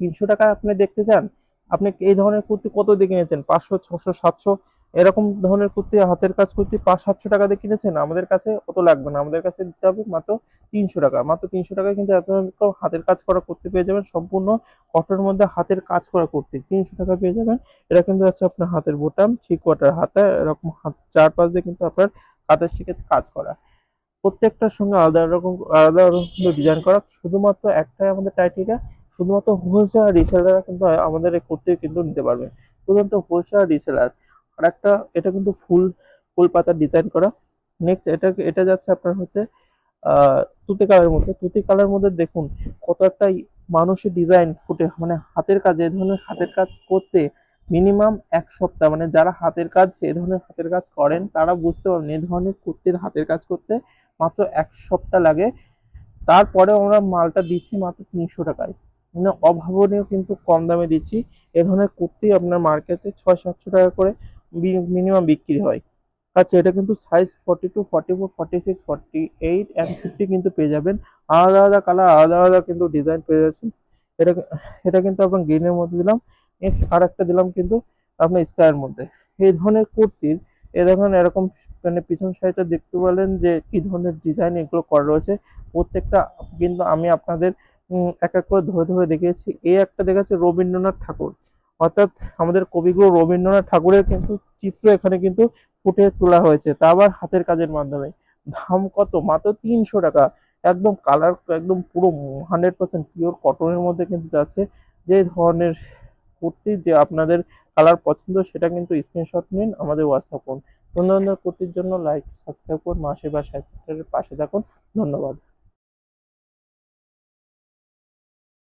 300 টাকা আপনি দেখতে চান? আপনি এই ধরনের কুর্তি কত দিয়ে কিনেছেন? 500, 600, 700 এরকম ধরনের কুর্তি, হাতের কাজ কুর্তি 500-700 টাকা দিয়ে কিনেছেন? আমাদের কাছে অত লাগবে না, আমাদের কাছে দিতে হবে মাত্র 300 টাকা। মাত্র 300 টাকায় কিন্তু এত এরকম হাতের কাজ করা কুর্তি পেয়ে যাবেন, সম্পূর্ণ কটনের মধ্যে হাতের কাজ করা কুর্তি 300 টাকা পেয়ে যাবেন। এটা কিন্তু হচ্ছে আপনার হাতের বোতাম, থ্রি কোয়ার্টার হাতা, এরকম হাত চারপাশ দিয়ে কিন্তু আপনার কাঁধের শিখে কাজ করা, প্রত্যেকটার সঙ্গে আলাদা রকম আলাদা রকম ডিজাইন করা। শুধুমাত্র একটাই আমাদের টাইটেরিয়া, শুধুমাত্র হোলসেল আর রিসেলাররা কিন্তু আমাদের এই কুর্তি কিন্তু নিতে পারবে, শুধুমাত্র হোলসেল আর রিসেলার। আর একটা, এটা কিন্তু ফুল ফুল পাতার ডিজাইন করা। নেক্সট এটা এটা যাচ্ছে আপনার হচ্ছে তুতে কালারের মধ্যে। তুতে কালার মধ্যে দেখুন কত একটা মানুষের ডিজাইন ফুটে, মানে হাতের কাজ, এই ধরনের হাতের কাজ করতে মিনিমাম 1 সপ্তাহ, মানে যারা হাতের কাজ, এই ধরনের হাতের কাজ করেন তারা বুঝতে পারবেন এই ধরনের কুর্তির হাতের কাজ করতে মাত্র 1 সপ্তাহ লাগে। তারপরেও আমরা মালটা দিচ্ছি মাত্র 300 টাকায়, মানে অভাবনীয় কিন্তু কম দামে দিচ্ছি। এ ধরনের কুর্তি আপনার মার্কেটে 600-700 টাকা করে মিনিমাম বিক্রি হয়। আচ্ছা, এটা কিন্তু সাইজ 42, 44, 46, 48 এন্ড 50 কিন্তু পেয়ে যাবেন। আলাদা আলাদা কালার, আলাদা আলাদা কিন্তু ডিজাইন পেয়ে যাচ্ছেন। এটা এটা কিন্তু আপনার গ্রিনের মধ্যে দিলাম। নেক্সট আর একটা দিলাম কিন্তু আপনার স্কাইয়ের মধ্যে। এই ধরনের কুর্তির এ দেখুন এরকম, মানে পিছন সাইডটা দেখতে পেলেন যে কি ধরনের ডিজাইন এগুলো করা রয়েছে। প্রত্যেকটা কিন্তু আমি আপনাদের এক এক করে ধরে ধরে দেখিয়েছি। এই একটা দেখাচ্ছে রবীন্দ্রনাথ ঠাকুর, অর্থাৎ আমাদের কবিগুরু রবীন্দ্রনাথ ঠাকুরের কিন্তু চিত্র এখানে কিন্তু ফুটিয়ে তোলা হয়েছে, তা আবার হাতের কাজের মাধ্যমে। দাম কত? মাত্র 300 টাকা। একদম কালার, একদম পুরো 100% পিওর কটনের মধ্যে কিন্তু যাচ্ছে। যে ধরনের কুর্তি যে আপনাদের কালার পছন্দ সেটা কিন্তু স্ক্রিনশট নিন, আমাদের হোয়াটসঅ্যাপ করুন। অন্য অন্য কুর্তির জন্য লাইক সাবস্ক্রাইব করুন, মাসে বা সাইফারের পাশে থাকুন। ধন্যবাদ।